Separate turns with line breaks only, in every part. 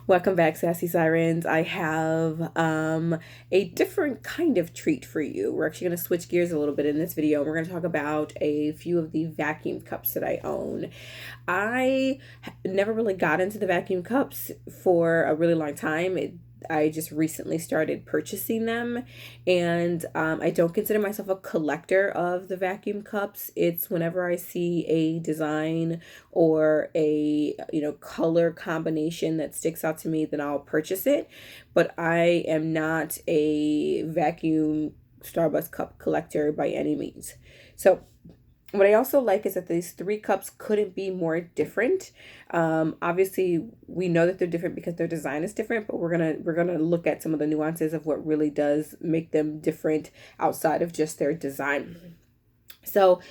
Welcome back, Sassy Sirens. I have a different kind of treat for you. We're actually going to switch gears a little bit in this video. We're going to talk about a few of the vacuum cups that I own. I never really got into the vacuum cups for a really long time. I just recently started purchasing them, and I don't consider myself a collector of the vacuum cups. It's whenever I see a design or a color combination that sticks out to me, then I'll purchase it. But I am not a vacuum Starbucks cup collector by any means. So what I also like is that these three cups couldn't be more different. Obviously, we know that they're different because their design is different, but we're gonna look at some of the nuances of what really does make them different outside of just their design. So,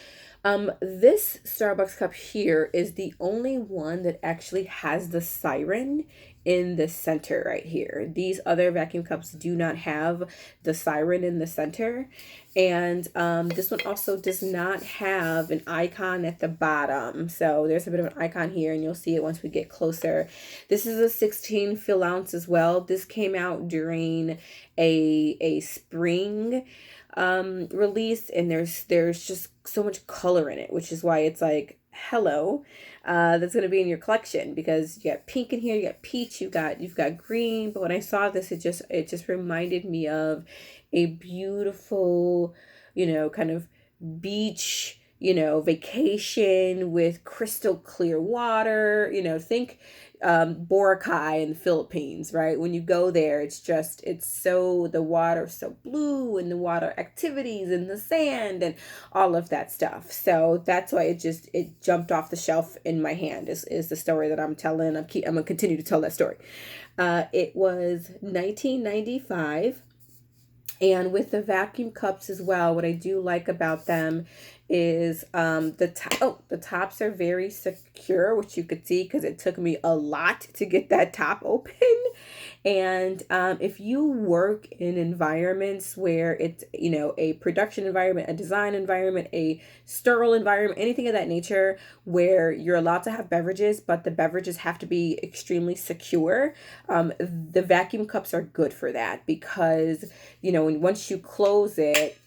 this Starbucks cup here is the only one that actually has the siren in the center right here. These other vacuum cups do not have the siren in the center. And this one also does not have an icon at the bottom. So there's a bit of an icon here, and you'll see it once we get closer. This is a 16 fill ounce as well. This came out during a spring release, and there's just so much color in it, which is why it's like, hello, that's going to be in your collection, because you got pink in here, you got peach, you've got green. But when I saw this, it just reminded me of a beautiful, kind of beach, vacation with crystal clear water. Think Boracay in the Philippines, right? When you go there, the water's so blue, and the water activities and the sand and all of that stuff. So that's why it jumped off the shelf in my hand is the story that I'm telling. I'm gonna continue to tell that story. It was 1995. And with the vacuum cups as well, what I do like about them is the tops are very secure, which you could see because it took me a lot to get that top open. And if you work in environments where it's, a production environment, a design environment, a sterile environment, anything of that nature, where you're allowed to have beverages, but the beverages have to be extremely secure, the vacuum cups are good for that, because, once you close it,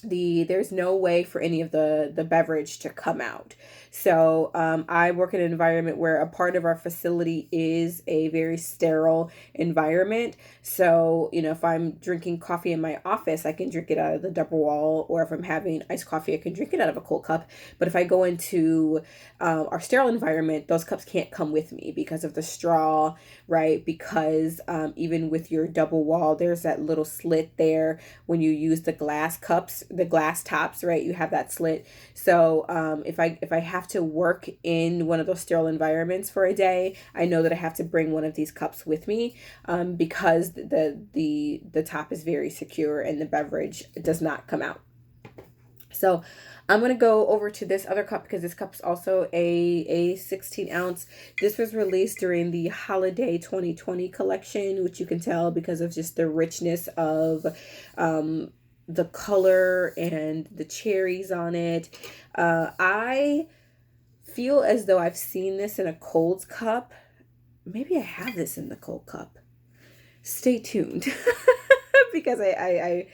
there's no way for any of the beverage to come out. So I work in an environment where a part of our facility is a very sterile environment. So if I'm drinking coffee in my office, I can drink it out of the double wall, or if I'm having iced coffee, I can drink it out of a cold cup. But if I go into our sterile environment, those cups can't come with me because of the straw, right? Because even with your double wall, there's that little slit there when you use the glass cups, the glass tops, right? You have that slit. So if I have to work in one of those sterile environments for a day, I know that I have to bring one of these cups with me, because the top is very secure and the beverage does not come out. So I'm going to go over to this other cup, because this cup's also a 16 ounce. This was released during the holiday 2020 collection, which you can tell because of just the richness of the color and the cherries on it. I feel as though I've seen this in a cold cup. Maybe I have this in the cold cup. Stay tuned. Because I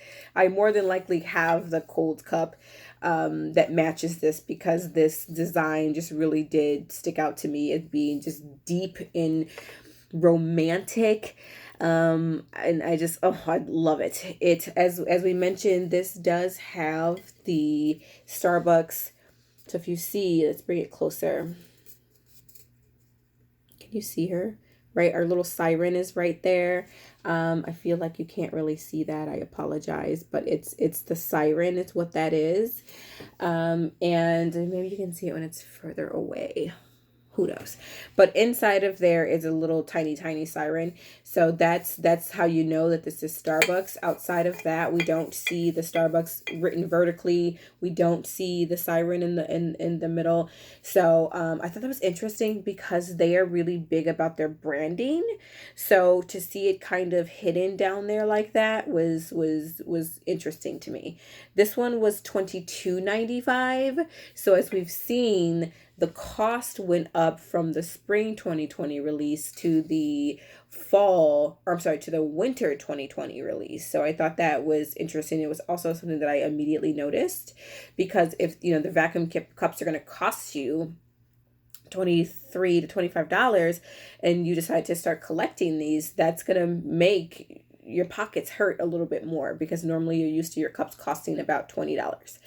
more than likely have the cold cup that matches this, because this design just really did stick out to me as being just deep in romantic. And I love it. As we mentioned, this does have the Starbucks. So if you see, let's bring it closer. Can you see her? Right, our little siren is right there. I feel like you can't really see that. I apologize, but it's the siren. It's what that is. And maybe you can see it when it's further away. Who knows? But inside of there is a little tiny siren. So that's how you know that this is Starbucks. Outside of that, we don't see the Starbucks written vertically. We don't see the siren in the middle. So I thought that was interesting, because they are really big about their branding. So to see it kind of hidden down there like that was interesting to me. This one was $22.95. So as we've seen, the cost went up from the spring 2020 release to the fall, or I'm sorry, to the winter 2020 release. So I thought that was interesting. It was also something that I immediately noticed, because if, the vacuum cups are going to cost you $23 to $25 and you decide to start collecting these, that's going to make your pockets hurt a little bit more, because normally you're used to your cups costing about $20.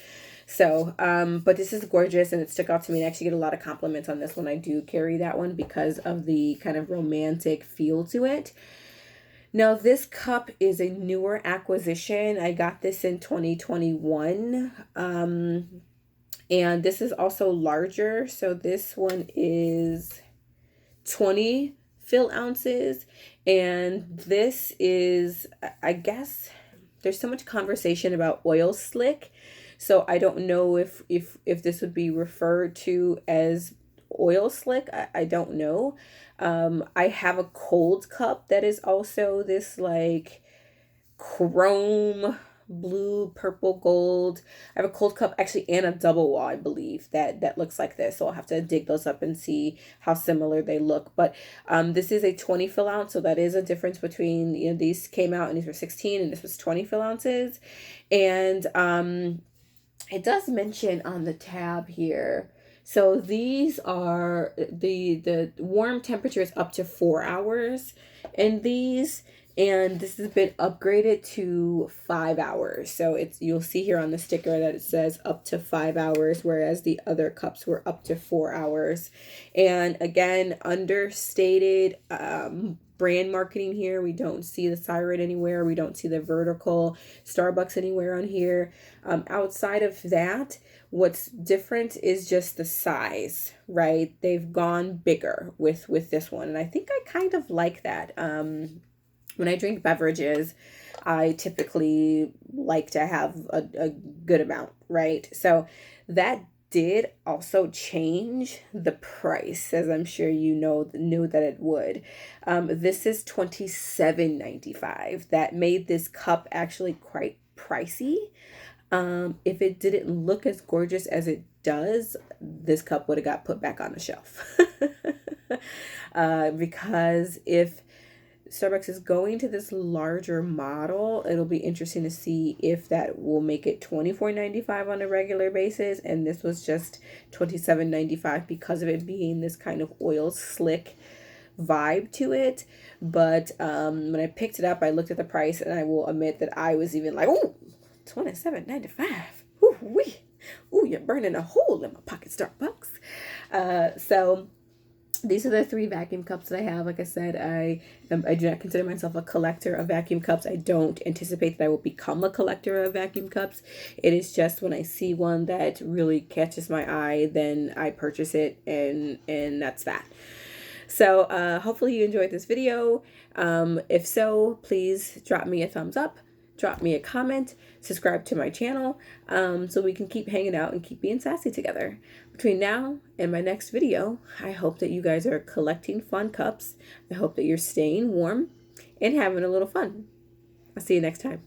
So, but this is gorgeous, and it stuck out to me. I actually get a lot of compliments on this one. I do carry that one because of the kind of romantic feel to it. Now, this cup is a newer acquisition. I got this in 2021. And this is also larger. So this one is 20 fill ounces. And this is, I guess, there's so much conversation about oil slick. So I don't know if this would be referred to as oil slick. I don't know. I have a cold cup that is also this like chrome blue, purple, gold. I have a cold cup actually and a double wall, I believe, that looks like this. So I'll have to dig those up and see how similar they look. But this is a 20 fill ounce, so that is a difference between, these came out and these were 16 and this was 20 fill ounces. And it does mention on the tab here. So these are the warm temperature is up to 4 hours in these, and this has been upgraded to 5 hours. So you'll see here on the sticker that it says up to 5 hours, whereas the other cups were up to 4 hours. And again, understated brand marketing here. We don't see the Siren anywhere. We don't see the vertical Starbucks anywhere on here. Outside of that, what's different is just the size, right? They've gone bigger with this one, and I think I kind of like that. When I drink beverages, I typically like to have a good amount, right? So that did also change the price, as I'm sure you knew that it would. This is $27.95. That made this cup actually quite pricey. If it didn't look as gorgeous as it does, this cup would have got put back on the shelf. Because if Starbucks is going to this larger model, it'll be interesting to see if that will make it $24.95 on a regular basis, and this was just $27.95 because of it being this kind of oil slick vibe to it. But when I picked it up, I looked at the price, and I will admit that I was even like, "Ooh, $27.95. Ooh, wee. Ooh, you're burning a hole in my pocket, Starbucks." So these are the 3 vacuum cups that I have. Like I said, I do not consider myself a collector of vacuum cups. I don't anticipate that I will become a collector of vacuum cups. It is just when I see one that really catches my eye, then I purchase it, and that's that. So hopefully you enjoyed this video. If so, please drop me a thumbs up. Drop me a comment, subscribe to my channel, so we can keep hanging out and keep being sassy together. Between now and my next video, I hope that you guys are collecting fun cups. I hope that you're staying warm and having a little fun. I'll see you next time.